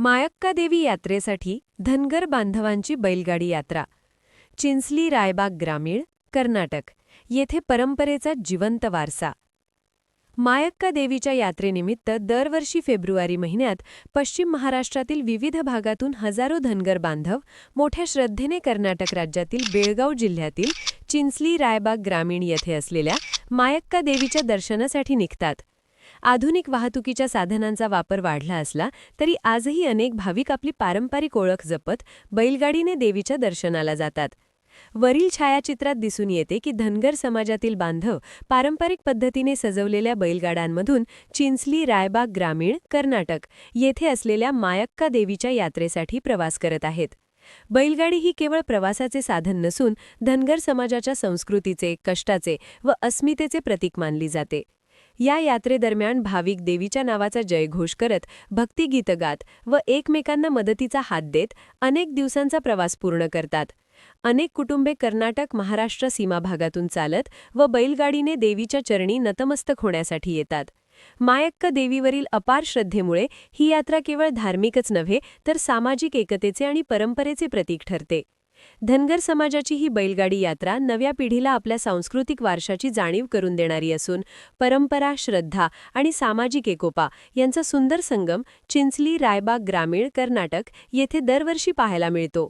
मायक्का देवी यात्रेसाठी धनगर बांधवांची बैलगाडी यात्रा. चिंचली रायबाग ग्रामीण, कर्नाटक येथे परंपरेचा जिवंत वारसा. मायक्का देवीच्या यात्रेनिमित्त दरवर्षी फेब्रुवारी महिन्यात पश्चिम महाराष्ट्रातील विविध भागातून हजारो धनगर बांधव मोठ्या श्रद्धेने कर्नाटक राज्यातील बेळगाव जिल्ह्यातील चिंचली रायबाग ग्रामीण येथे असलेल्या मायक्का देवीच्या दर्शनासाठी निघतात. आधुनिक वाहतुकीच्या साधनांचा वापर वाढला असला तरी आजही अनेक भाविक आपली पारंपरिक ओळख जपत बैलगाडीने देवीच्या दर्शनाला जातात. वरील छायाचित्रात दिसून येते की धनगर समाजातील बांधव पारंपरिक पद्धतीने सजवलेल्या बैलगाड्यांमधून चिंचली रायबाग ग्रामीण, कर्नाटक येथे असलेल्या मायक्का देवीच्या यात्रेसाठी प्रवास करत आहेत. बैलगाडी ही केवळ प्रवासाचे साधन नसून धनगर समाजाच्या संस्कृतीचे, कष्टाचे व अस्मितेचे प्रतीक मानली जाते. या यात्रेदरम्यान भाविक देवीच्या नावाचा जयघोष करत, भक्तिगीत गात व एकमेकांना मदतीचा हात देत अनेक दिवसांचा प्रवास पूर्ण करतात. अनेक कुटुंबे कर्नाटक महाराष्ट्र सीमा भागातून चालत व बैलगाडीने देवीच्या चरणी नतमस्तक होण्यासाठी येतात. मायक्का देवीवरील अपार श्रद्धेमुळे ही यात्रा केवळ धार्मिकच नव्हे तर सामाजिक एकतेचे आणि परंपरेचे प्रतीक ठरते. धनगर समाजाची ही बैलगाडी यात्रा नव्या पिढीला आपल्या सांस्कृतिक वारशाची जाणीव करून देणारी असून परंपरा, श्रद्धा आणि सामाजिक एकोपा यांचा सुंदर संगम चिंचली रायबाग ग्रामीण, कर्नाटक येथे दरवर्षी पाहायला मिळतो.